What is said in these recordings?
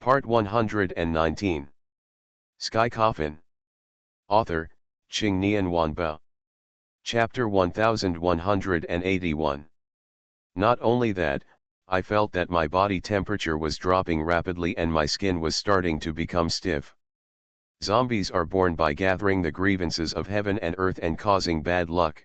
Part 119. Sky Coffin. Author, Qing Nian Wanbao. Chapter 1181. Not only that, I felt that my body temperature was dropping rapidly and my skin was starting to become stiff. Zombies are born by gathering the grievances of heaven and earth and causing bad luck.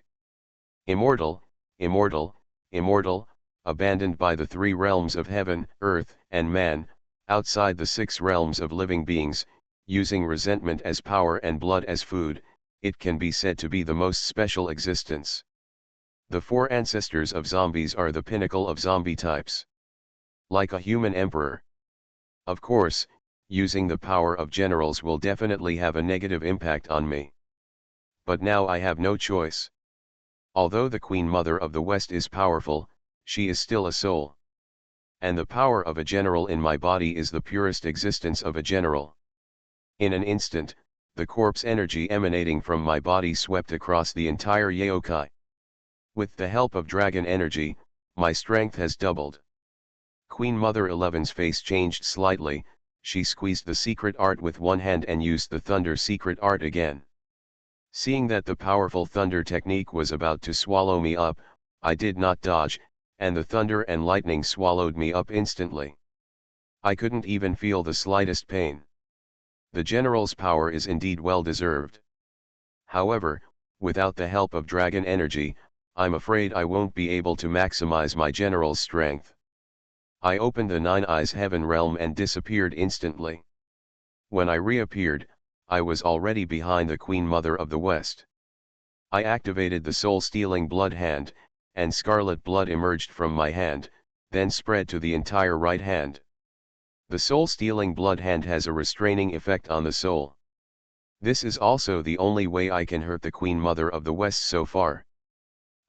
Immortal, immortal, immortal, abandoned by the three realms of heaven, earth, and man, outside the six realms of living beings, using resentment as power and blood as food, it can be said to be the most special existence. The four ancestors of zombies are the pinnacle of zombie types. Like a human emperor. Of course, using the power of generals will definitely have a negative impact on me. But now I have no choice. Although the Queen Mother of the West is powerful, she is still a soul. And the power of a general in my body is the purest existence of a general. In an instant, the corpse energy emanating from my body swept across the entire yokai. With the help of dragon energy, my strength has doubled. Queen Mother 11's face changed slightly, she squeezed the secret art with one hand and used the thunder secret art again. Seeing that the powerful thunder technique was about to swallow me up, I did not dodge, and the thunder and lightning swallowed me up instantly. I couldn't even feel the slightest pain. The general's power is indeed well deserved. However, without the help of dragon energy, I'm afraid I won't be able to maximize my general's strength. I opened the Nine Eyes Heaven realm and disappeared instantly. When I reappeared, I was already behind the Queen Mother of the West. I activated the soul-stealing blood hand, and scarlet blood emerged from my hand, then spread to the entire right hand. The soul-stealing blood hand has a restraining effect on the soul. This is also the only way I can hurt the Queen Mother of the West so far.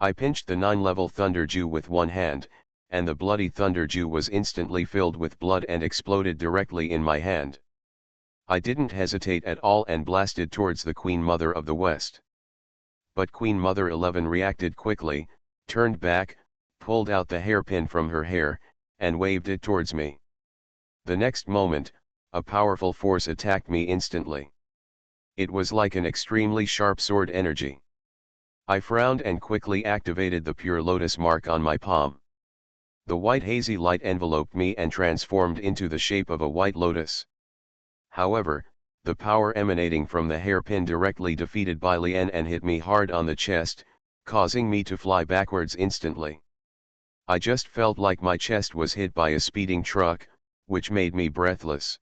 I pinched the 9-level Thunder Dew with one hand, and the bloody Thunder Dew was instantly filled with blood and exploded directly in my hand. I didn't hesitate at all and blasted towards the Queen Mother of the West. But Queen Mother 11 reacted quickly, turned back, pulled out the hairpin from her hair, and waved it towards me. The next moment, a powerful force attacked me instantly. It was like an extremely sharp sword energy. I frowned and quickly activated the pure lotus mark on my palm. The white hazy light enveloped me and transformed into the shape of a white lotus. However, the power emanating from the hairpin directly defeated Bai Lian and hit me hard on the chest, causing me to fly backwards instantly. I just felt like my chest was hit by a speeding truck, which made me breathless.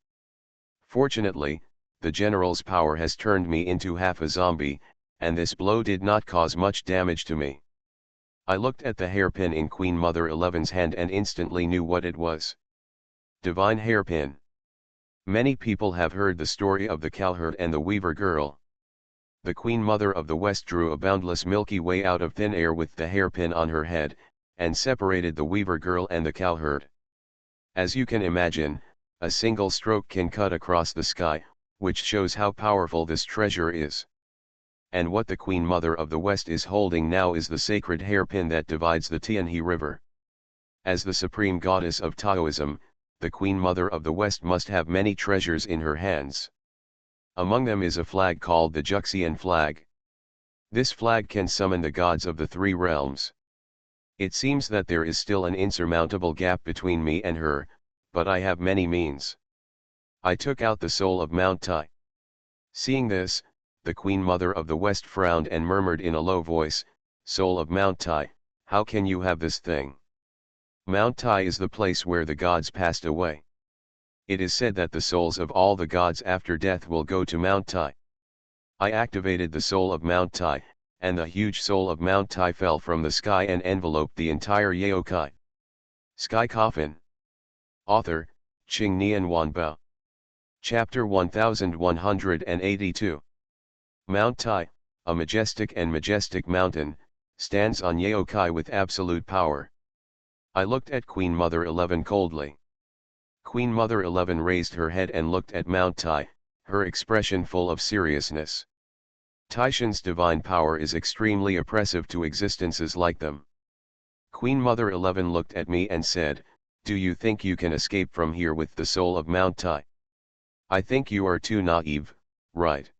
Fortunately, the general's power has turned me into half a zombie, and this blow did not cause much damage to me. I looked at the hairpin in Queen Mother 11's hand and instantly knew what it was. Divine hairpin. Many people have heard the story of the cowherd and the weaver girl. The Queen Mother of the West drew a boundless Milky Way out of thin air with the hairpin on her head, and separated the weaver girl and the cowherd. As you can imagine, a single stroke can cut across the sky, which shows how powerful this treasure is. And what the Queen Mother of the West is holding now is the sacred hairpin that divides the Tianhe River. As the supreme goddess of Taoism, the Queen Mother of the West must have many treasures in her hands. Among them is a flag called the Juxian flag. This flag can summon the gods of the three realms. It seems that there is still an insurmountable gap between me and her, but I have many means. I took out the soul of Mount Tai. Seeing this, the Queen Mother of the West frowned and murmured in a low voice, "Soul of Mount Tai, how can you have this thing? Mount Tai is the place where the gods passed away. It is said that the souls of all the gods after death will go to Mount Tai." I activated the soul of Mount Tai, and the huge soul of Mount Tai fell from the sky and enveloped the entire yokai. Sky Coffin. Author, Qing Nian Wanbao. Chapter 1182. Mount Tai, a majestic mountain, stands on yokai with absolute power. I looked at Queen Mother 11 coldly. Queen Mother 11 raised her head and looked at Mount Tai, her expression full of seriousness. Taishan's divine power is extremely oppressive to existences like them. Queen Mother 11 looked at me and said, Do you think you can escape from here with the soul of Mount Tai? I think you are too naive, right?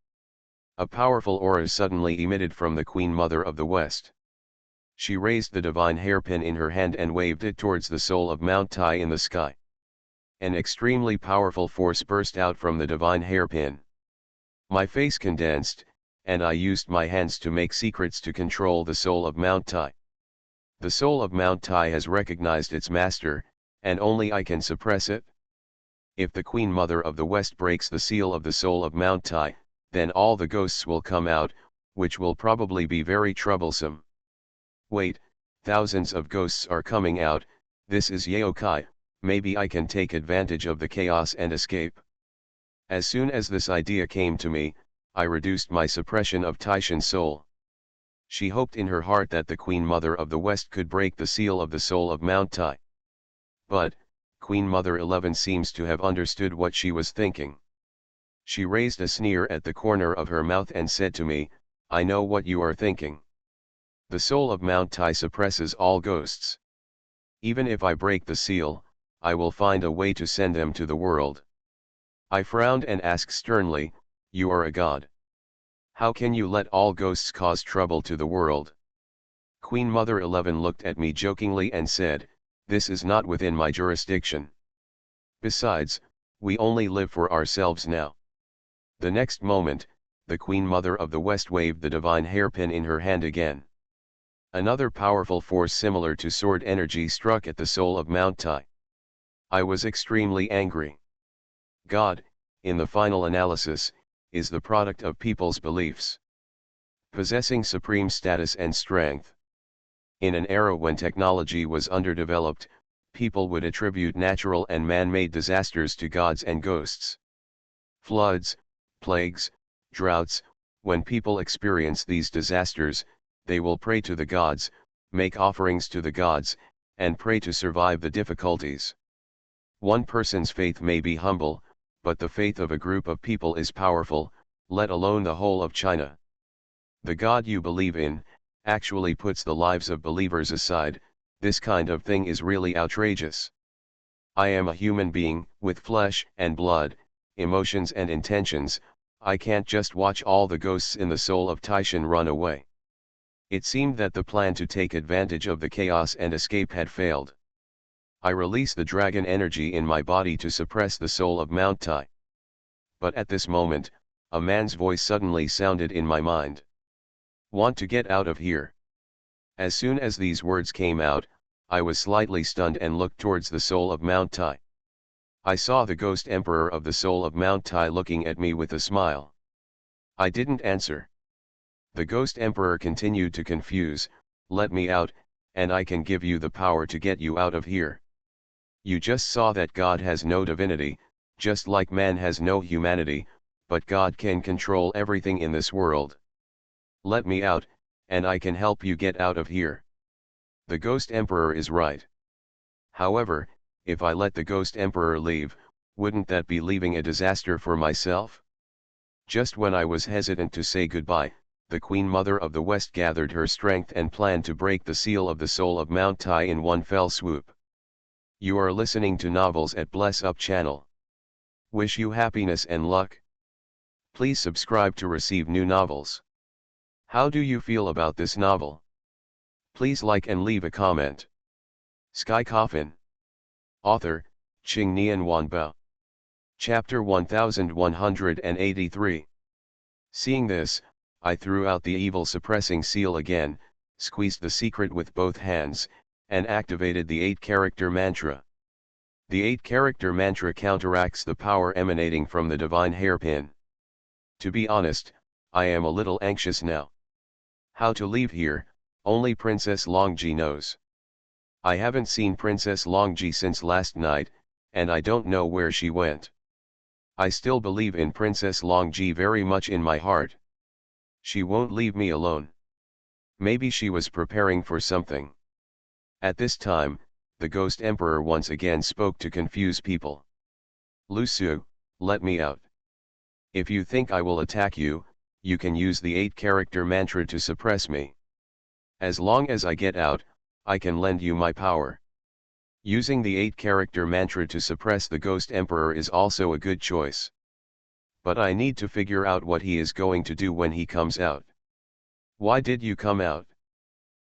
A powerful aura suddenly emitted from the Queen Mother of the West. She raised the divine hairpin in her hand and waved it towards the soul of Mount Tai in the sky. An extremely powerful force burst out from the divine hairpin. My face condensed, and I used my hands to make secrets to control the soul of Mount Tai. The soul of Mount Tai has recognized its master, and only I can suppress it. If the Queen Mother of the West breaks the seal of the soul of Mount Tai, then all the ghosts will come out, which will probably be very troublesome. Wait, thousands of ghosts are coming out, this is Yaokai, maybe I can take advantage of the chaos and escape. As soon as this idea came to me, I reduced my suppression of Taishan's soul. She hoped in her heart that the Queen Mother of the West could break the seal of the soul of Mount Tai. But, Queen Mother 11 seems to have understood what she was thinking. She raised a sneer at the corner of her mouth and said to me, I know what you are thinking. The soul of Mount Tai suppresses all ghosts. Even if I break the seal, I will find a way to send them to the world. I frowned and asked sternly, you are a god. How can you let all ghosts cause trouble to the world? Queen Mother 11 looked at me jokingly and said, this is not within my jurisdiction. Besides, we only live for ourselves now. The next moment, the Queen Mother of the West waved the divine hairpin in her hand again. Another powerful force similar to sword energy struck at the soul of Mount Tai. I was extremely angry. God, in the final analysis, is the product of people's beliefs. Possessing supreme status and strength. In an era when technology was underdeveloped, people would attribute natural and man-made disasters to gods and ghosts. Floods, plagues, droughts, when people experience these disasters, they will pray to the gods, make offerings to the gods, and pray to survive the difficulties. One person's faith may be humble, but the faith of a group of people is powerful, let alone the whole of China. The God you believe in, actually puts the lives of believers aside. This kind of thing is really outrageous. I am a human being, with flesh and blood, emotions and intentions. I can't just watch all the ghosts in the soul of Taishan run away. It seemed that the plan to take advantage of the chaos and escape had failed. I released the dragon energy in my body to suppress the soul of Mount Tai. But at this moment, a man's voice suddenly sounded in my mind. Want to get out of here? As soon as these words came out, I was slightly stunned and looked towards the soul of Mount Tai. I saw the ghost emperor of the soul of Mount Tai looking at me with a smile. I didn't answer. The ghost emperor continued to confuse, let me out, and I can give you the power to get you out of here. You just saw that God has no divinity, just like man has no humanity, but God can control everything in this world. Let me out, and I can help you get out of here. The ghost emperor is right. However, if I let the ghost emperor leave, wouldn't that be leaving a disaster for myself? Just when I was hesitant to say goodbye, the Queen Mother of the West gathered her strength and planned to break the seal of the soul of Mount Tai in one fell swoop. You are listening to Novels at Bless Up channel. Wish you happiness and luck. Please subscribe to receive new novels. How do you feel about this novel? Please like and leave a comment. Sky Coffin. Author, Qing Nian Wanbao. Chapter 1183. Seeing this, I threw out the evil suppressing seal again, squeezed the secret with both hands, and activated the 8-character mantra. The 8-character mantra counteracts the power emanating from the divine hairpin. To be honest, I am a little anxious now. How to leave here, only Princess Longji knows. I haven't seen Princess Longji since last night, and I don't know where she went. I still believe in Princess Longji very much in my heart. She won't leave me alone. Maybe she was preparing for something. At this time, the Ghost Emperor once again spoke to confuse people. Lu Su, let me out. If you think I will attack you, you can use the 8-character mantra to suppress me. As long as I get out, I can lend you my power. Using the 8-character mantra to suppress the Ghost Emperor is also a good choice. But I need to figure out what he is going to do when he comes out. Why did you come out?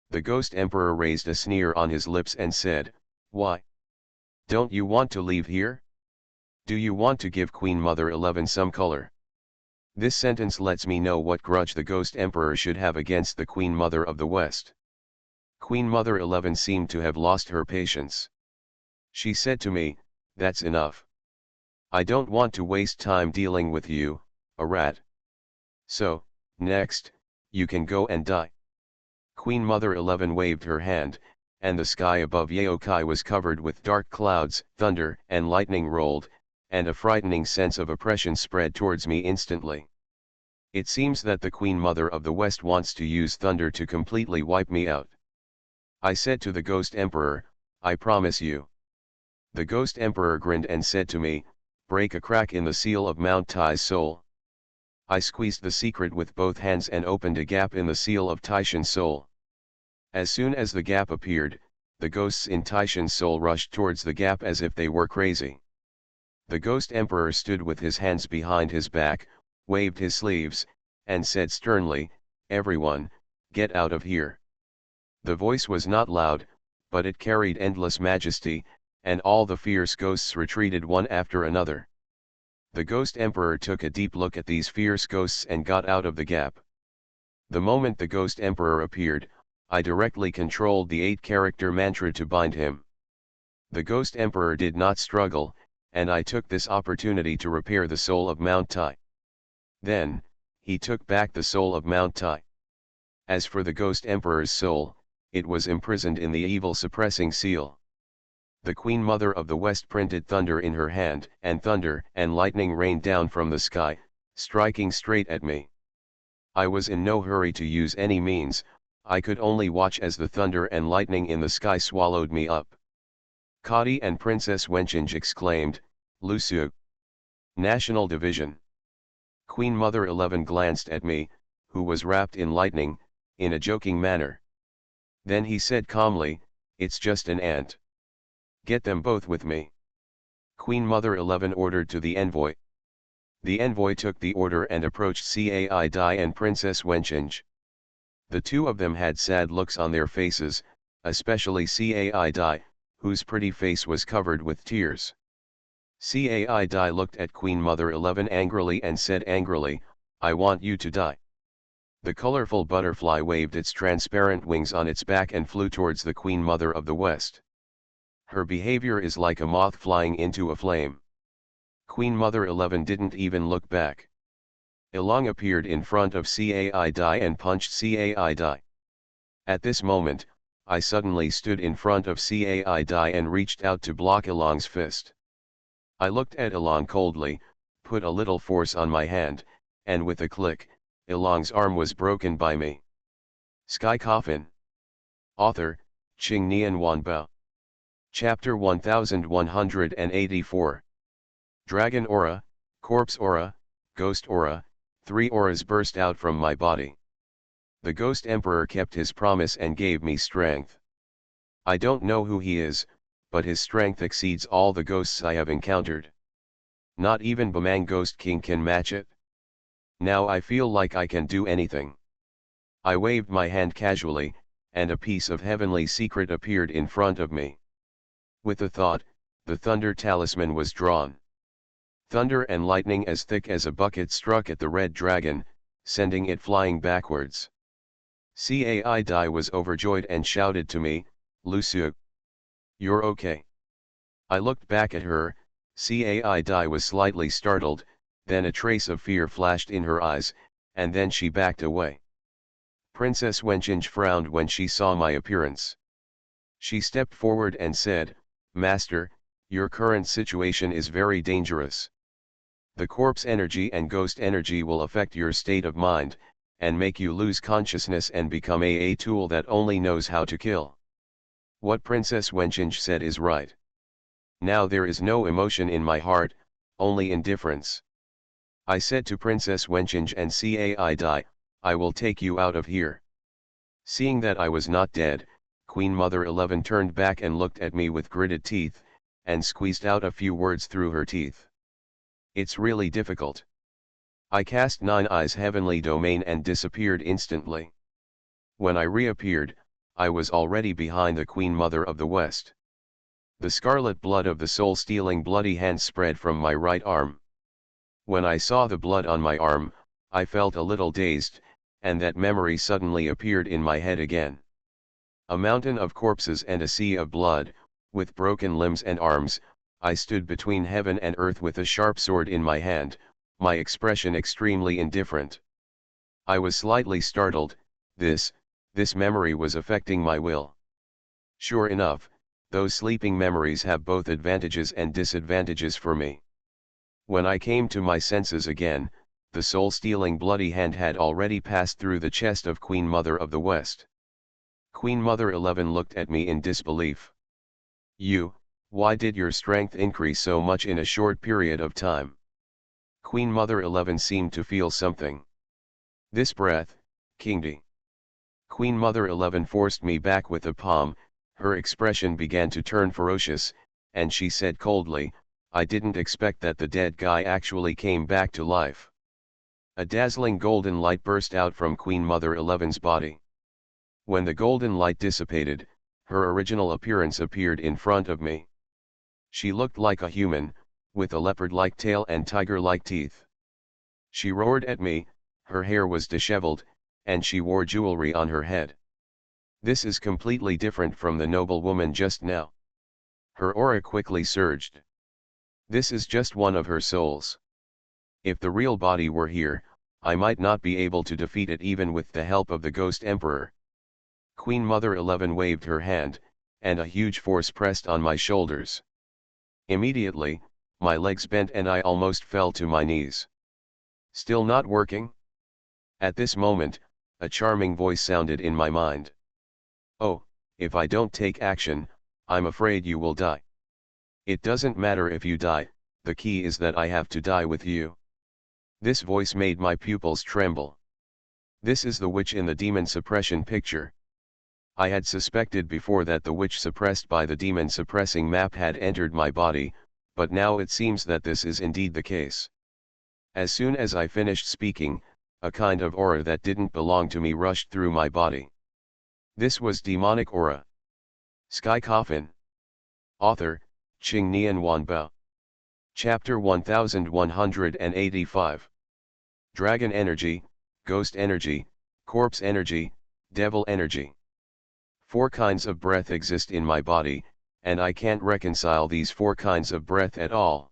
The Ghost Emperor raised a sneer on his lips and said, why? Don't you want to leave here? Do you want to give Queen Mother 11 some color? This sentence lets me know what grudge the Ghost Emperor should have against the Queen Mother of the West. Queen Mother 11 seemed to have lost her patience. She said to me, that's enough. I don't want to waste time dealing with you, a rat. So, next, you can go and die. Queen Mother 11 waved her hand, and the sky above Yaokai was covered with dark clouds, thunder and lightning rolled, and a frightening sense of oppression spread towards me instantly. It seems that the Queen Mother of the West wants to use thunder to completely wipe me out. I said to the Ghost Emperor, I promise you. The Ghost Emperor grinned and said to me, break a crack in the seal of Mount Tai's soul. I squeezed the secret with both hands and opened a gap in the seal of Taishan's soul. As soon as the gap appeared, the ghosts in Taishan's soul rushed towards the gap as if they were crazy. The Ghost Emperor stood with his hands behind his back, waved his sleeves, and said sternly, everyone, get out of here. The voice was not loud, but it carried endless majesty, and all the fierce ghosts retreated one after another. The Ghost Emperor took a deep look at these fierce ghosts and got out of the gap. The moment the Ghost Emperor appeared, I directly controlled the 8-character mantra to bind him. The Ghost Emperor did not struggle, and I took this opportunity to repair the soul of Mount Tai. Then, he took back the soul of Mount Tai. As for the Ghost Emperor's soul, it was imprisoned in the evil suppressing seal. The Queen Mother of the West printed thunder in her hand, and thunder and lightning rained down from the sky, striking straight at me. I was in no hurry to use any means, I could only watch as the thunder and lightning in the sky swallowed me up. Kadi and Princess Wenqing exclaimed, Lusu! National Division! Queen Mother 11 glanced at me, who was wrapped in lightning, in a joking manner. Then he said calmly, it's just an ant. Get them both with me. Queen Mother 11 ordered to the envoy. The envoy took the order and approached Cai Dai and Princess Wenqing. The two of them had sad looks on their faces, especially Cai Dai, whose pretty face was covered with tears. Cai Dai looked at Queen Mother 11 angrily and said angrily, I want you to die. The colorful butterfly waved its transparent wings on its back and flew towards the Queen Mother of the West. Her behavior is like a moth flying into a flame. Queen Mother 11 didn't even look back. Ilong appeared in front of Cai Dai and punched Cai Dai. At this moment, I suddenly stood in front of Cai Dai and reached out to block Ilong's fist. I looked at Ilong coldly, put a little force on my hand, and with a click, Ilong's arm was broken by me. Sky Coffin. Author, Qing Nian Wanbao. Chapter 1184. Dragon Aura, Corpse Aura, Ghost Aura, 3 auras burst out from my body. The Ghost Emperor kept his promise and gave me strength. I don't know who he is, but his strength exceeds all the ghosts I have encountered. Not even Bamang Ghost King can match it. Now I feel like I can do anything. I waved my hand casually, and a piece of heavenly secret appeared in front of me. With a thought, the thunder talisman was drawn. Thunder and lightning as thick as a bucket struck at the red dragon, sending it flying backwards. Cai Dai was overjoyed and shouted to me, Lusu! You're okay. I looked back at her, Cai Dai was slightly startled, then a trace of fear flashed in her eyes, and then she backed away. Princess Wenqing frowned when she saw my appearance. She stepped forward and said, Master, your current situation is very dangerous. The corpse energy and ghost energy will affect your state of mind, and make you lose consciousness and become a tool that only knows how to kill. What Princess Wenqing said is right. Now there is no emotion in my heart, only indifference. I said to Princess Wenqing and Cai Dai, I will take you out of here. Seeing that I was not dead, Queen Mother 11 turned back and looked at me with gritted teeth, and squeezed out a few words through her teeth. It's really difficult. I cast 9 eyes heavenly domain and disappeared instantly. When I reappeared, I was already behind the Queen Mother of the West. The scarlet blood of the soul-stealing bloody hand spread from my right arm. When I saw the blood on my arm, I felt a little dazed, and that memory suddenly appeared in my head again. A mountain of corpses and a sea of blood, with broken limbs and arms, I stood between heaven and earth with a sharp sword in my hand, my expression extremely indifferent. I was slightly startled. This memory was affecting my will. Sure enough, those sleeping memories have both advantages and disadvantages for me. When I came to my senses again, the soul-stealing bloody hand had already passed through the chest of Queen Mother of the West. Queen Mother 11 looked at me in disbelief. Why did your strength increase so much in a short period of time? Queen Mother 11 seemed to feel something. This breath, Kingdi. Queen Mother 11 forced me back with a palm. Her expression began to turn ferocious, and she said coldly, I didn't expect that the dead guy actually came back to life. A dazzling golden light burst out from Queen Mother 11's body. When the golden light dissipated, her original appearance appeared in front of me. She looked like a human, with a leopard-like tail and tiger-like teeth. She roared at me, her hair was disheveled, and she wore jewelry on her head. This is completely different from the noble woman just now. Her aura quickly surged. This is just one of her souls. If the real body were here, I might not be able to defeat it even with the help of the Ghost Emperor. Queen Mother 11 waved her hand, and a huge force pressed on my shoulders. Immediately, my legs bent and I almost fell to my knees. Still not working? At this moment, a charming voice sounded in my mind. Oh, if I don't take action, I'm afraid you will die. It doesn't matter if you die, the key is that I have to die with you. This voice made my pupils tremble. This is the witch in the demon suppression picture. I had suspected before that the witch suppressed by the demon suppressing map had entered my body, but now it seems that this is indeed the case. As soon as I finished speaking, a kind of aura that didn't belong to me rushed through my body. This was demonic aura. Sky Coffin. Author, Qing Nian Wanbao. Chapter 1185. Dragon energy, ghost energy, corpse energy, devil energy. 4 kinds of breath exist in my body, and I can't reconcile these 4 kinds of breath at all.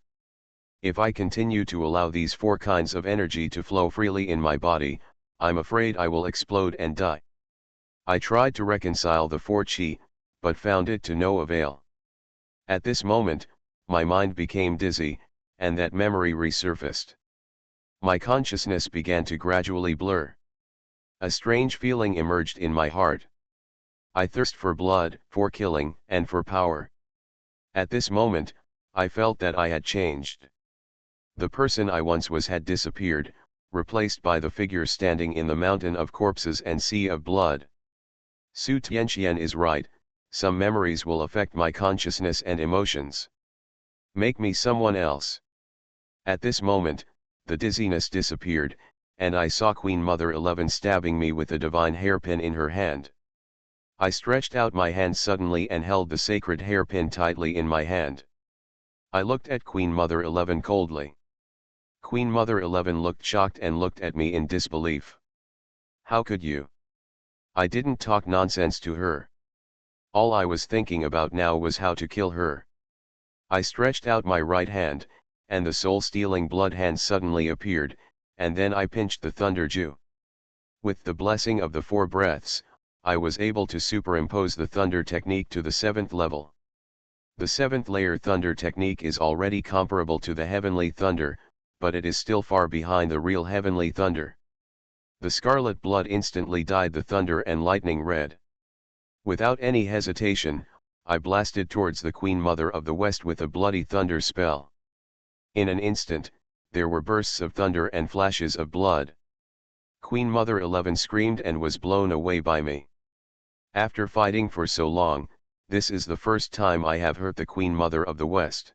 If I continue to allow these 4 kinds of energy to flow freely in my body, I'm afraid I will explode and die. I tried to reconcile the 4 chi, but found it to no avail. At this moment, my mind became dizzy, and that memory resurfaced. My consciousness began to gradually blur. A strange feeling emerged in my heart. I thirst for blood, for killing, and for power. At this moment, I felt that I had changed. The person I once was had disappeared, replaced by the figure standing in the mountain of corpses and sea of blood. Su Tianxian is right, some memories will affect my consciousness and emotions. Make me someone else. At this moment, the dizziness disappeared, and I saw Queen Mother 11 stabbing me with a divine hairpin in her hand. I stretched out my hand suddenly and held the sacred hairpin tightly in my hand. I looked at Queen Mother 11 coldly. Queen Mother 11 looked shocked and looked at me in disbelief. How could you? I didn't talk nonsense to her. All I was thinking about now was how to kill her. I stretched out my right hand, and the soul-stealing blood hand suddenly appeared, and then I pinched the Thunder Jew. With the blessing of the 4 breaths, I was able to superimpose the thunder technique to the 7th level. The 7th layer thunder technique is already comparable to the heavenly thunder, but it is still far behind the real heavenly thunder. The scarlet blood instantly dyed the thunder and lightning red. Without any hesitation, I blasted towards the Queen Mother of the West with a bloody thunder spell. In an instant, there were bursts of thunder and flashes of blood. Queen Mother 11 screamed and was blown away by me. After fighting for so long, this is the first time I have hurt the Queen Mother of the West.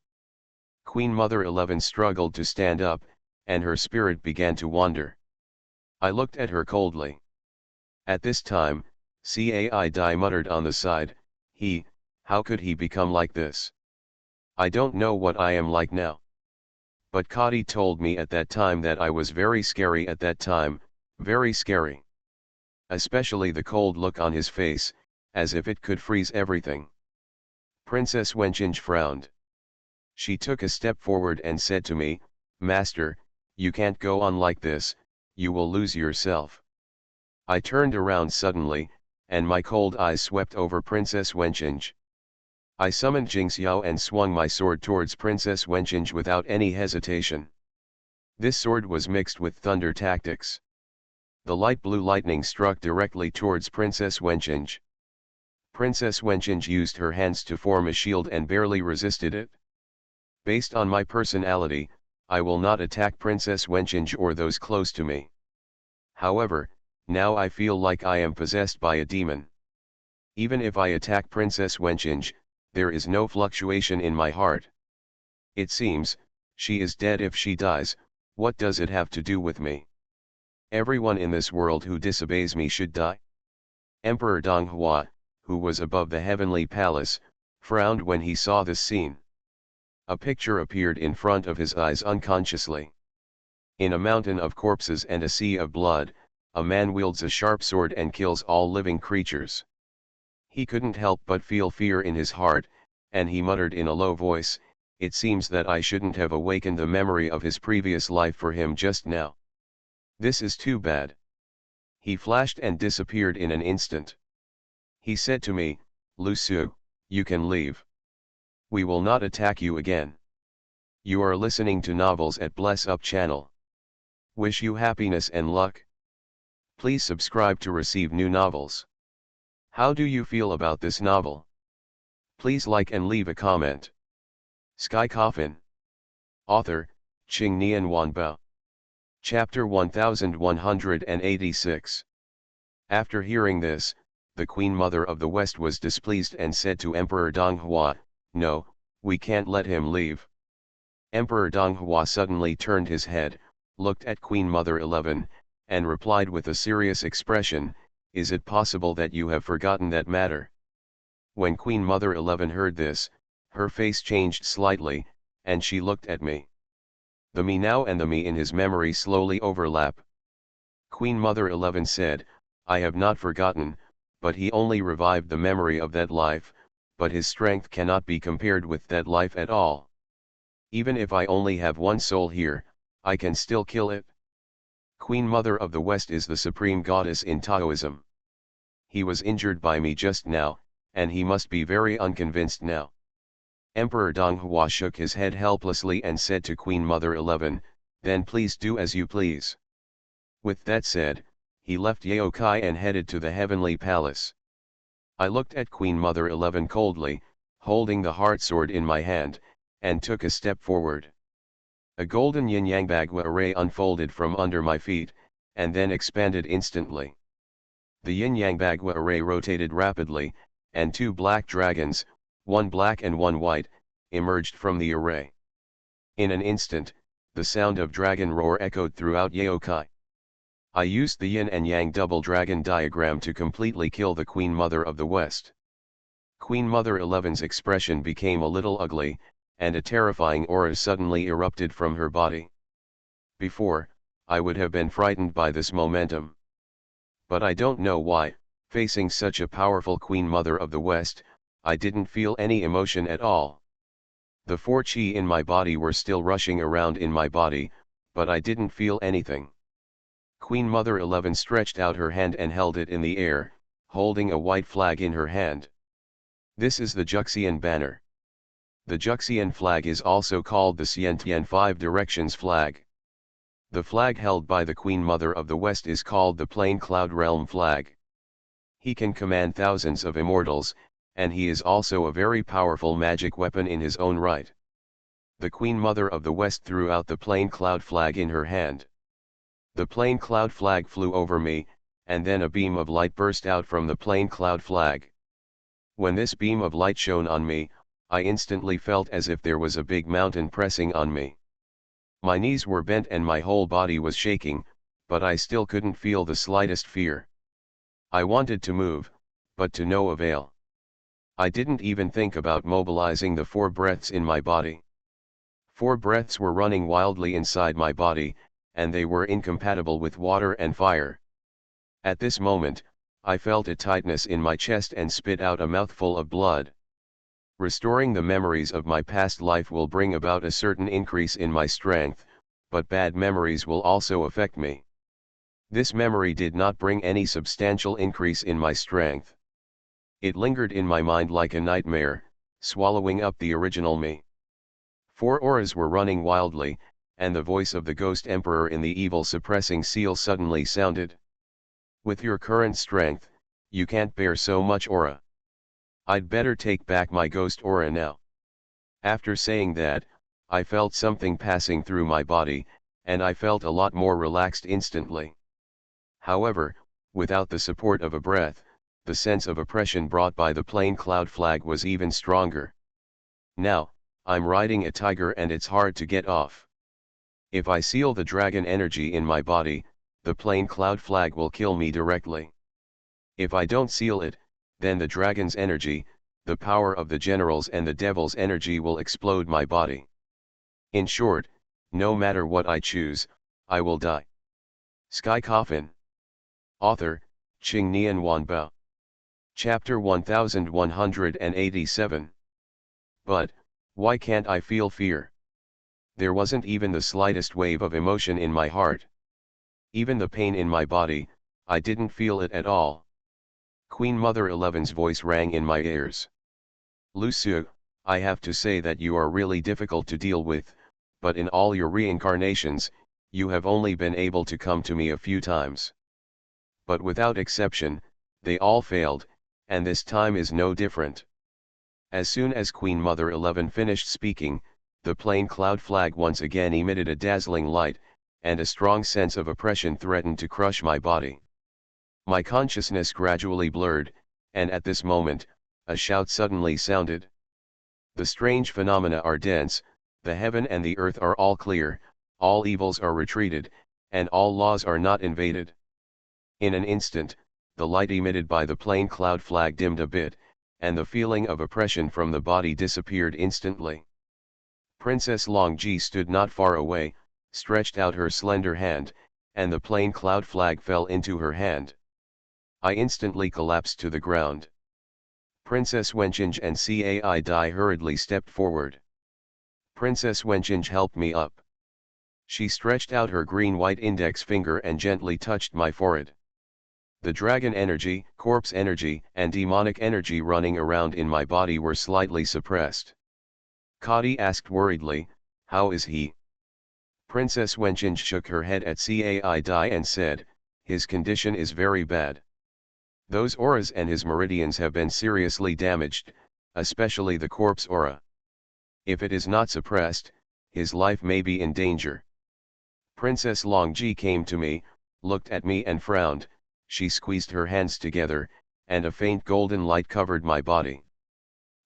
Queen Mother 11 struggled to stand up, and her spirit began to wander. I looked at her coldly. At this time, Cai muttered on the side, how could he become like this? I don't know what I am like now. But Kadi told me at that time that I was very scary at that time, very scary. Especially the cold look on his face, as if it could freeze everything. Princess Wenchange frowned. She took a step forward and said to me, "Master, you can't go on like this, you will lose yourself." I turned around suddenly, and my cold eyes swept over Princess Wenchange. I summoned Jingxiao and swung my sword towards Princess Wenchange without any hesitation. This sword was mixed with thunder tactics. The light blue lightning struck directly towards Princess Wenchange. Princess Wenchange used her hands to form a shield and barely resisted it. Based on my personality, I will not attack Princess Wenchange or those close to me. However, now I feel like I am possessed by a demon. Even if I attack Princess Wenchange, there is no fluctuation in my heart. It seems, she is dead. If she dies, what does it have to do with me? Everyone in this world who disobeys me should die. Emperor Donghua, who was above the heavenly palace, frowned when he saw this scene. A picture appeared in front of his eyes unconsciously. In a mountain of corpses and a sea of blood, a man wields a sharp sword and kills all living creatures. He couldn't help but feel fear in his heart, and he muttered in a low voice, "It seems that I shouldn't have awakened the memory of his previous life for him just now. This is too bad." He flashed and disappeared in an instant. He said to me, "Lu Su, you can leave. We will not attack you again. You are listening to novels at Bless Up channel. Wish you happiness and luck. Please subscribe to receive new novels. How do you feel about this novel? Please like and leave a comment." Sky Coffin. Author, Qing Nian Wanbao. Chapter 1186. After hearing this, the Queen Mother of the West was displeased and said to Emperor Donghua, "No, we can't let him leave." Emperor Donghua suddenly turned his head, looked at Queen Mother 11, and replied with a serious expression, "Is it possible that you have forgotten that matter?" When Queen Mother 11 heard this, her face changed slightly, and she looked at me. The me now and the me in his memory slowly overlap. Queen Mother 11 said, "I have not forgotten, but he only revived the memory of that life, but his strength cannot be compared with that life at all. Even if I only have one soul here, I can still kill it." Queen Mother of the West is the supreme goddess in Taoism. He was injured by me just now, and he must be very unconvinced now. Emperor Donghua shook his head helplessly and said to Queen Mother 11, "Then please do as you please." With that said, he left Yaokai and headed to the heavenly palace. I looked at Queen Mother 11 coldly, holding the heart sword in my hand, and took a step forward. A golden yin-yang bagua array unfolded from under my feet, and then expanded instantly. The yin-yang bagua array rotated rapidly, and two black dragons, one black and one white, emerged from the array. In an instant, the sound of dragon roar echoed throughout Yaokai. I used the yin and yang double dragon diagram to completely kill the Queen Mother of the West. Queen Mother 11's expression became a little ugly, and a terrifying aura suddenly erupted from her body. Before, I would have been frightened by this momentum. But I don't know why, facing such a powerful Queen Mother of the West, I didn't feel any emotion at all. The four chi in my body were still rushing around in my body, but I didn't feel anything. Queen Mother 11 stretched out her hand and held it in the air, holding a white flag in her hand. This is the Juxian banner. The Juxian flag is also called the Xiantian Five Directions flag. The flag held by the Queen Mother of the West is called the Plain Cloud Realm flag. He can command thousands of immortals, and he is also a very powerful magic weapon in his own right. The Queen Mother of the West threw out the Plain Cloud flag in her hand. The Plain Cloud flag flew over me, and then a beam of light burst out from the plain cloud flag. When this beam of light shone on me, I instantly felt as if there was a big mountain pressing on me. My knees were bent and my whole body was shaking, but I still couldn't feel the slightest fear. I wanted to move, but to no avail. I didn't even think about mobilizing the 4 breaths in my body. 4 breaths were running wildly inside my body, and they were incompatible with water and fire. At this moment, I felt a tightness in my chest and spit out a mouthful of blood. Restoring the memories of my past life will bring about a certain increase in my strength, but bad memories will also affect me. This memory did not bring any substantial increase in my strength. It lingered in my mind like a nightmare, swallowing up the original me. 4 auras were running wildly, and the voice of the Ghost Emperor in the evil suppressing seal suddenly sounded. With your current strength, you can't bear so much aura. I'd better take back my ghost aura now. After saying that, I felt something passing through my body, and I felt a lot more relaxed instantly. However, without the support of a breath, the sense of oppression brought by the plain cloud flag was even stronger. Now, I'm riding a tiger and it's hard to get off. If I seal the dragon energy in my body, the plain cloud flag will kill me directly. If I don't seal it, then the dragon's energy, the power of the generals and the devil's energy will explode my body. In short, no matter what I choose, I will die. Sky Coffin. Author, Qing Nian Wanbao. Chapter 1187. But, why can't I feel fear? There wasn't even the slightest wave of emotion in my heart. Even the pain in my body, I didn't feel it at all. Queen Mother 11's voice rang in my ears. Luciu, I have to say that you are really difficult to deal with, but in all your reincarnations, you have only been able to come to me a few times. But without exception, they all failed, and this time is no different. As soon as Queen Mother 11 finished speaking, the plain cloud flag once again emitted a dazzling light, and a strong sense of oppression threatened to crush my body. My consciousness gradually blurred, and at this moment, a shout suddenly sounded. The strange phenomena are dense, the heaven and the earth are all clear, all evils are retreated, and all laws are not invaded. In an instant, the light emitted by the plain cloud flag dimmed a bit, and the feeling of oppression from the body disappeared instantly. Princess Longji stood not far away, stretched out her slender hand, and the plain cloud flag fell into her hand. I instantly collapsed to the ground. Princess Wenqing and Cai Dai hurriedly stepped forward. Princess Wenqing helped me up. She stretched out her green-white index finger and gently touched my forehead. The dragon energy, corpse energy, and demonic energy running around in my body were slightly suppressed. Kadi asked worriedly, "How is he?" Princess Wenqing shook her head at Cai Dai and said, "His condition is very bad. Those auras and his meridians have been seriously damaged, especially the corpse aura. If it is not suppressed, his life may be in danger." Princess Longji came to me, looked at me and frowned. She squeezed her hands together, and a faint golden light covered my body.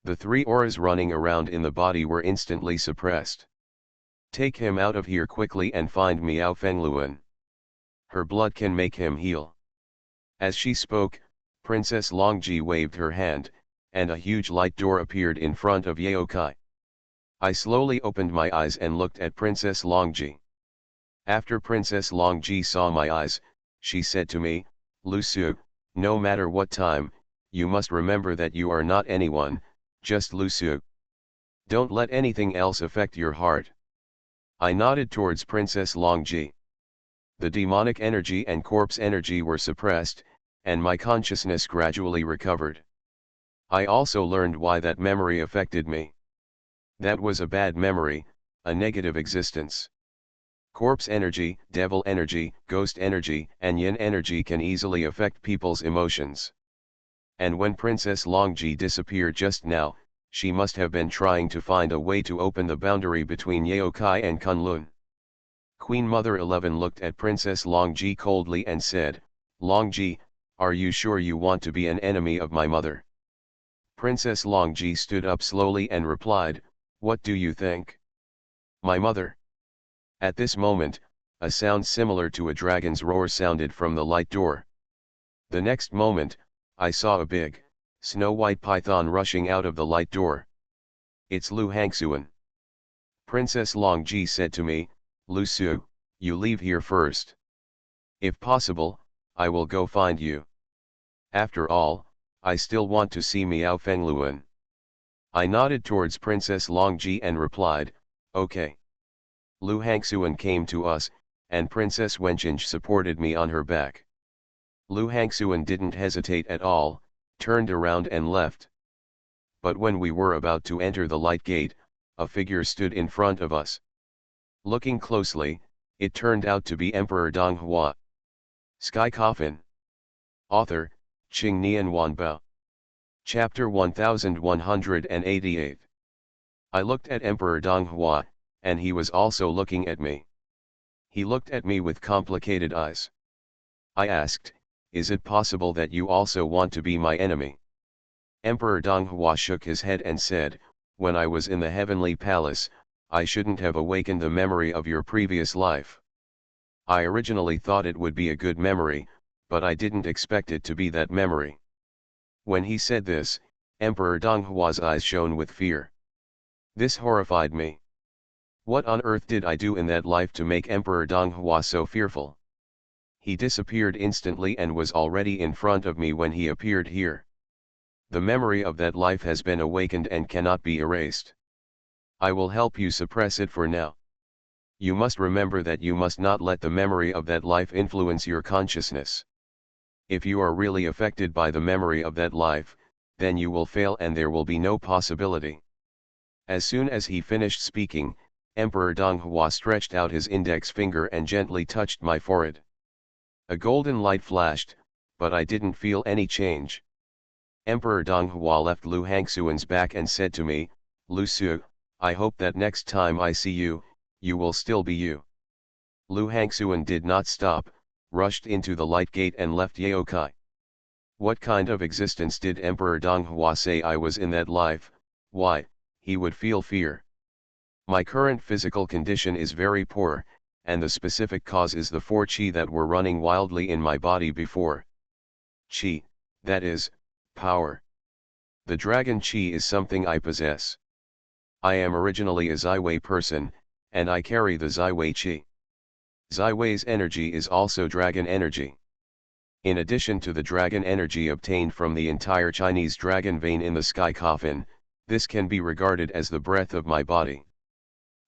The 3 auras running around in the body were instantly suppressed. "Take him out of here quickly and find Miao Fengluan. Her blood can make him heal." As she spoke, Princess Longji waved her hand, and a huge light door appeared in front of Yaokai. I slowly opened my eyes and looked at Princess Longji. After Princess Longji saw my eyes, she said to me, "Luciu, no matter what time, you must remember that you are not anyone, just Luciu. Don't let anything else affect your heart." I nodded towards Princess Longji. The demonic energy and corpse energy were suppressed, and my consciousness gradually recovered. I also learned why that memory affected me. That was a bad memory, a negative existence. Corpse energy, devil energy, ghost energy, and yin energy can easily affect people's emotions. And when Princess Longji disappeared just now, she must have been trying to find a way to open the boundary between Yaokai and Kunlun. Queen Mother 11 looked at Princess Longji coldly and said, Longji, are you sure you want to be an enemy of my mother? Princess Longji stood up slowly and replied, what do you think? My mother? At this moment, a sound similar to a dragon's roar sounded from the light door. The next moment, I saw a big, snow-white python rushing out of the light door. It's Lu Hangxuan. Princess Longji said to me, Lu Su, you leave here first. If possible, I will go find you. After all, I still want to see Miao Fengluan. I nodded towards Princess Longji and replied, okay. Lu Hangxuan came to us, and Princess Wenchinj supported me on her back. Lu Hangxuan didn't hesitate at all, turned around and left. But when we were about to enter the light gate, a figure stood in front of us. Looking closely, it turned out to be Emperor Donghua. Sky Coffin. Author, Qing Nian Wanbao. Chapter 1188. I looked at Emperor Donghua, and he was also looking at me. He looked at me with complicated eyes. I asked, is it possible that you also want to be my enemy? Emperor Donghua shook his head and said, when I was in the heavenly palace, I shouldn't have awakened the memory of your previous life. I originally thought it would be a good memory, but I didn't expect it to be that memory. When he said this, Emperor Donghua's eyes shone with fear. This horrified me. What on earth did I do in that life to make Emperor Donghua so fearful? He disappeared instantly and was already in front of me when he appeared here. The memory of that life has been awakened and cannot be erased. I will help you suppress it for now. You must remember that you must not let the memory of that life influence your consciousness. If you are really affected by the memory of that life, then you will fail and there will be no possibility. As soon as he finished speaking, Emperor Donghua stretched out his index finger and gently touched my forehead. A golden light flashed, but I didn't feel any change. Emperor Donghua left Lu Hangxuan's back and said to me, Lu Su, I hope that next time I see you, you will still be you. Lu Hangxuan did not stop, rushed into the light gate and left Yaokai. What kind of existence did Emperor Donghua say I was in that life? Why, he would feel fear. My current physical condition is very poor, and the specific cause is the 4 qi that were running wildly in my body before. Qi, that is, power. The dragon qi is something I possess. I am originally a Ziwei person, and I carry the Ziwei qi. Ziwei's energy is also dragon energy. In addition to the dragon energy obtained from the entire Chinese dragon vein in the sky coffin, this can be regarded as the breath of my body.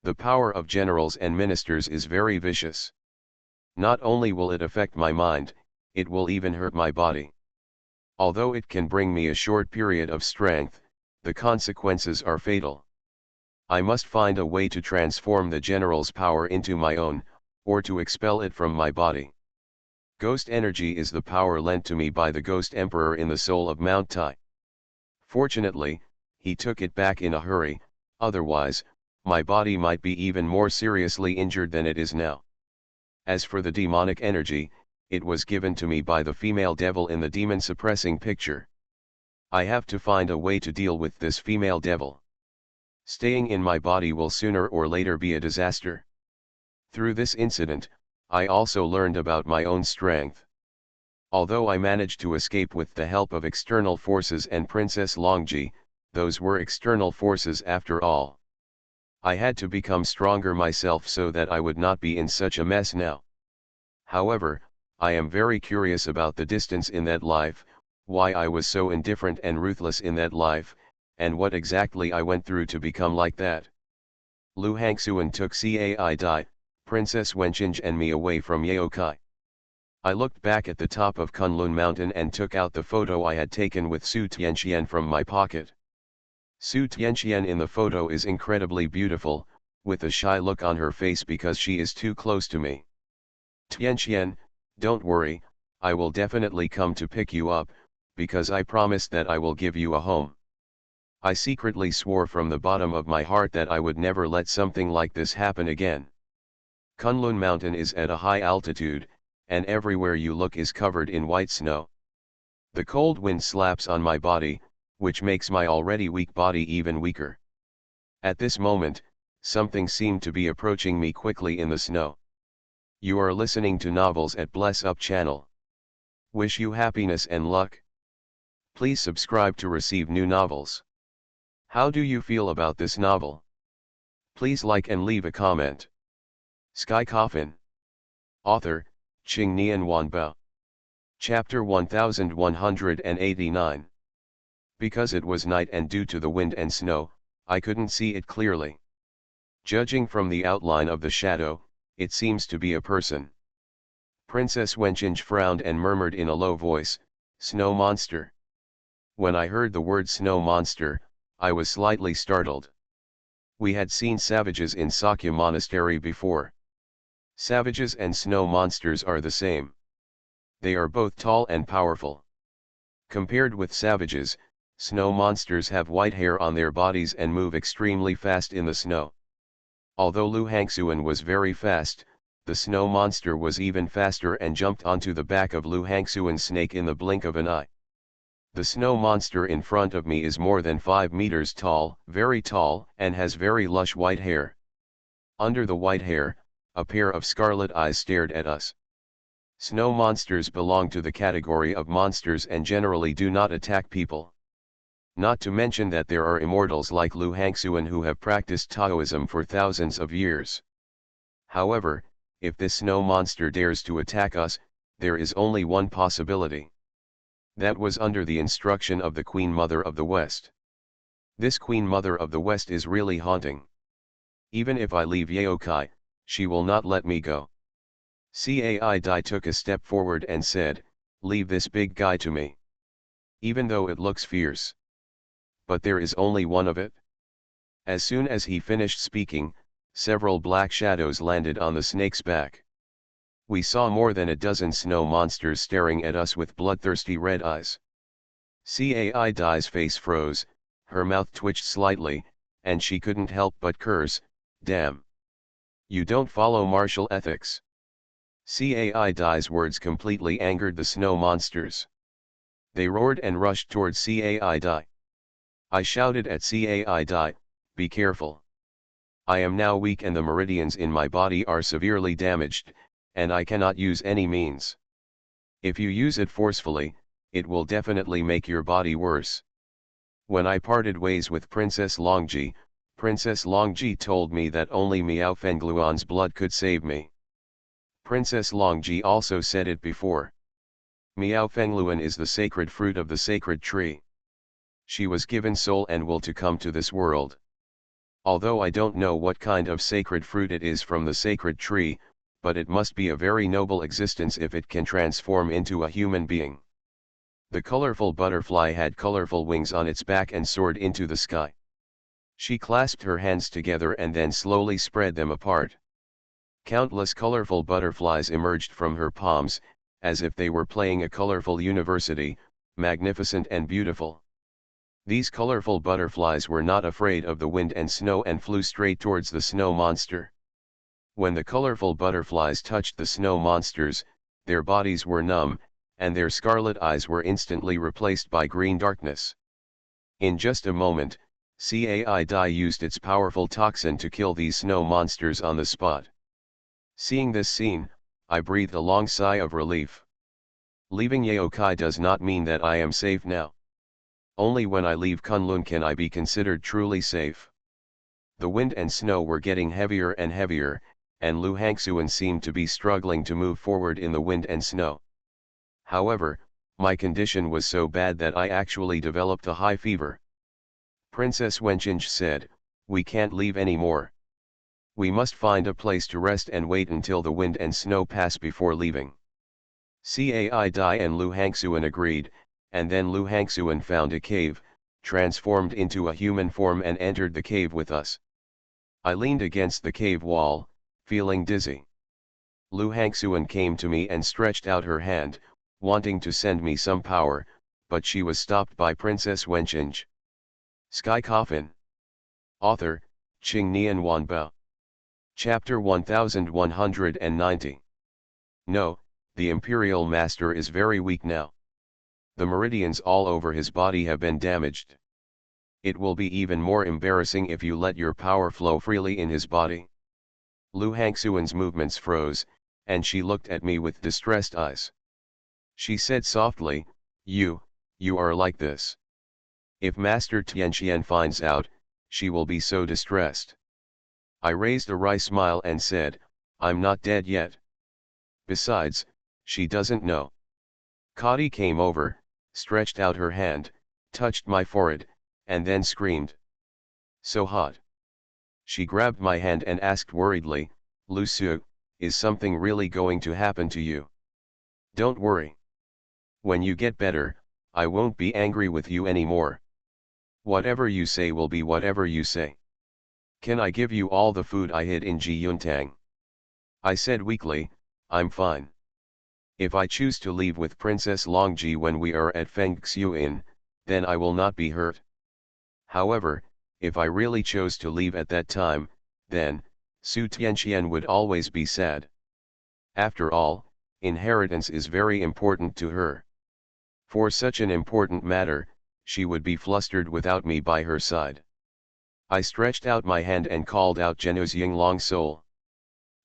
The power of generals and ministers is very vicious. Not only will it affect my mind, it will even hurt my body. Although it can bring me a short period of strength, the consequences are fatal. I must find a way to transform the general's power into my own, or to expel it from my body. Ghost energy is the power lent to me by the Ghost Emperor in the soul of Mount Tai. Fortunately, he took it back in a hurry, otherwise, my body might be even more seriously injured than it is now. As for the demonic energy, it was given to me by the female devil in the demon suppressing picture. I have to find a way to deal with this female devil. Staying in my body will sooner or later be a disaster. Through this incident, I also learned about my own strength. Although I managed to escape with the help of external forces and Princess Longji, those were external forces after all. I had to become stronger myself so that I would not be in such a mess now. However, I am very curious about the distance in that life, why I was so indifferent and ruthless in that life, and what exactly I went through to become like that. Lu Hangxuan took Cai Dai, Princess Wenchinj and me away from Yaokai. I looked back at the top of Kunlun Mountain and took out the photo I had taken with Su Tianqian from my pocket. Su Tianqian in the photo is incredibly beautiful, with a shy look on her face because she is too close to me. Tianqian, don't worry, I will definitely come to pick you up, because I promised that I will give you a home. I secretly swore from the bottom of my heart that I would never let something like this happen again. Kunlun Mountain is at a high altitude, and everywhere you look is covered in white snow. The cold wind slaps on my body, which makes my already weak body even weaker. At this moment, something seemed to be approaching me quickly in the snow. You are listening to Novels at Bless Up channel. Wish you happiness and luck. Please subscribe to receive new novels. How do you feel about this novel? Please like and leave a comment. Sky Coffin. Author, Qing Nian Wanbao. Chapter 1189. Because it was night and due to the wind and snow, I couldn't see it clearly. Judging from the outline of the shadow, it seems to be a person. Princess Wenqing frowned and murmured in a low voice, "Snow monster." When I heard the word snow monster, I was slightly startled. We had seen savages in Sakya Monastery before. Savages and snow monsters are the same. They are both tall and powerful. Compared with savages, snow monsters have white hair on their bodies and move extremely fast in the snow. Although Lu Hangxuan was very fast, the snow monster was even faster and jumped onto the back of Lu Hangxuan's snake in the blink of an eye. The snow monster in front of me is more than 5 meters tall, very tall, and has very lush white hair. Under the white hair, a pair of scarlet eyes stared at us. Snow monsters belong to the category of monsters and generally do not attack people. Not to mention that there are immortals like Lu Hangxuan who have practiced Taoism for thousands of years. However, if this snow monster dares to attack us, there is only one possibility. That was under the instruction of the Queen Mother of the West. This Queen Mother of the West is really haunting. Even if I leave Yaokai, she will not let me go. Cai Dai took a step forward and said, "Leave this big guy to me. Even though it looks fierce. But there is only one of it." As soon as he finished speaking, several black shadows landed on the snake's back. We saw more than a dozen snow monsters staring at us with bloodthirsty red eyes. Cai Dai's face froze, her mouth twitched slightly, and she couldn't help but curse, "Damn! You don't follow martial ethics." Cai Dai's words completely angered the snow monsters. They roared and rushed towards Cai Dai. I shouted at Cai Dai, "Be careful. I am now weak and the meridians in my body are severely damaged, and I cannot use any means. If you use it forcefully, it will definitely make your body worse." When I parted ways with Princess Longji, Princess Longji told me that only Miao Fengluan's blood could save me. Princess Longji also said it before. Miao Fengluan is the sacred fruit of the sacred tree. She was given soul and will to come to this world. Although I don't know what kind of sacred fruit it is from the sacred tree, but it must be a very noble existence if it can transform into a human being. The colorful butterfly had colorful wings on its back and soared into the sky. She clasped her hands together and then slowly spread them apart. Countless colorful butterflies emerged from her palms, as if they were playing a colorful university, magnificent and beautiful. These colorful butterflies were not afraid of the wind and snow and flew straight towards the snow monster. When the colorful butterflies touched the snow monsters, their bodies were numb, and their scarlet eyes were instantly replaced by green darkness. In just a moment, Cai Dai used its powerful toxin to kill these snow monsters on the spot. Seeing this scene, I breathed a long sigh of relief. Leaving Yaokai does not mean that I am safe now. Only when I leave Kunlun can I be considered truly safe. The wind and snow were getting heavier and heavier, and Lu Hangxuan seemed to be struggling to move forward in the wind and snow. However, my condition was so bad that I actually developed a high fever. Princess Wenqing said, "We can't leave anymore. We must find a place to rest and wait until the wind and snow pass before leaving." Cai Dai and Lu Hangxuan agreed, and then Lu Hangxuan found a cave, transformed into a human form and entered the cave with us. I leaned against the cave wall, feeling dizzy. Lu Hangxuan came to me and stretched out her hand, wanting to send me some power, but she was stopped by Princess Wenqing. Sky Coffin. Author, Qing Nian Wanbao. Chapter 1190. No, The Imperial Master is very weak now. The meridians all over his body have been damaged. It will be even more embarrassing if you let your power flow freely in his body. Lu Hangxuan's movements froze, and she looked at me with distressed eyes. She said softly, you are like this. If Master Tianqian finds out, she will be so distressed. I raised a wry smile and said, I'm not dead yet. Besides, she doesn't know. Kadi came over, stretched out her hand, touched my forehead, and then screamed. So hot. She grabbed my hand and asked worriedly, Lu Su, is something really going to happen to you? Don't worry. When you get better, I won't be angry with you anymore. Whatever you say will be whatever you say. Can I give you all the food I hid in Ji Yuntang? I said weakly, I'm fine. If I choose to leave with Princess Longji when we are at Fengxiu Inn, then I will not be hurt. However, if I really chose to leave at that time, then, Su Tianqian would always be sad. After all, inheritance is very important to her. For such an important matter, she would be flustered without me by her side. I stretched out my hand and called out Genu's Yinglong soul.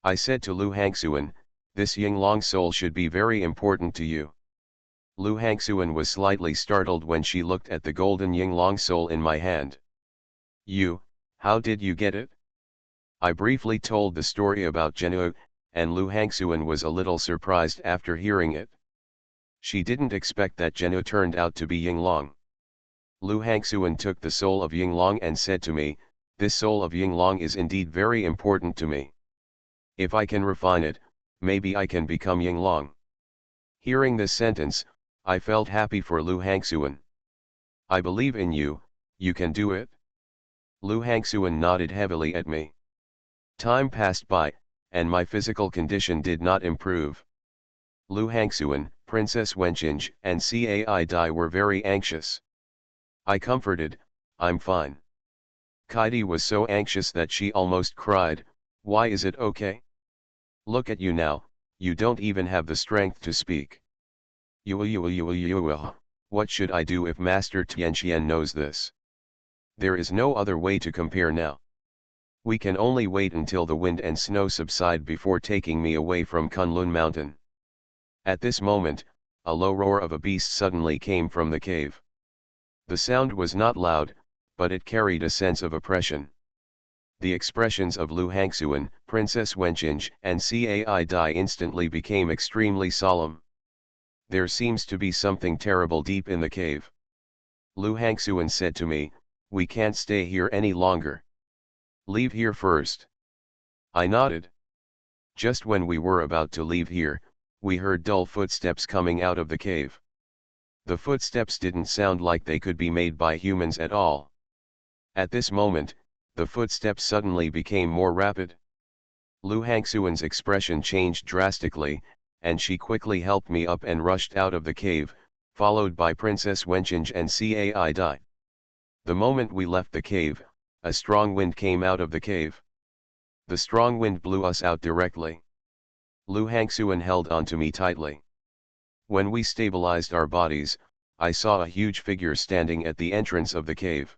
I said to Lu Hangxuan, this Yinglong soul should be very important to you. Lu Hangxuan was slightly startled when she looked at the golden Yinglong soul in my hand. How did you get it? I briefly told the story about Genu, and Lu Hangxuan was a little surprised after hearing it. She didn't expect that Genu turned out to be Yinglong. Lu Hangxuan took the soul of Yinglong and said to me, this soul of Yinglong is indeed very important to me. If I can refine it, maybe I can become Yinglong. Hearing this sentence, I felt happy for Lu Hangxuan. I believe in you, you can do it. Lu Hangxuan nodded heavily at me. Time passed by, and my physical condition did not improve. Lu Hangxuan, Princess Wenqing, and Cai Dai were very anxious. I comforted, I'm fine. Kaidi was so anxious that she almost cried, why is it okay? Look at you now, you don't even have the strength to speak. What should I do if Master Tianqian knows this? There is no other way to compare now. We can only wait until the wind and snow subside before taking me away from Kunlun Mountain. At this moment, a low roar of a beast suddenly came from the cave. The sound was not loud, but it carried a sense of oppression. The expressions of Lu Hangxuan, Princess Wenqing, and Cai Dai instantly became extremely solemn. There seems to be something terrible deep in the cave. Lu Hangxuan said to me, we can't stay here any longer. Leave here first. I nodded. Just when we were about to leave here, we heard dull footsteps coming out of the cave. The footsteps didn't sound like they could be made by humans at all. At this moment, the footsteps suddenly became more rapid. Lu Hangxuan's expression changed drastically, and she quickly helped me up and rushed out of the cave, followed by Princess Wenqing and Cai Dai. The moment we left the cave, a strong wind came out of the cave. The strong wind blew us out directly. Lu Hangxuan held onto me tightly. When we stabilized our bodies, I saw a huge figure standing at the entrance of the cave.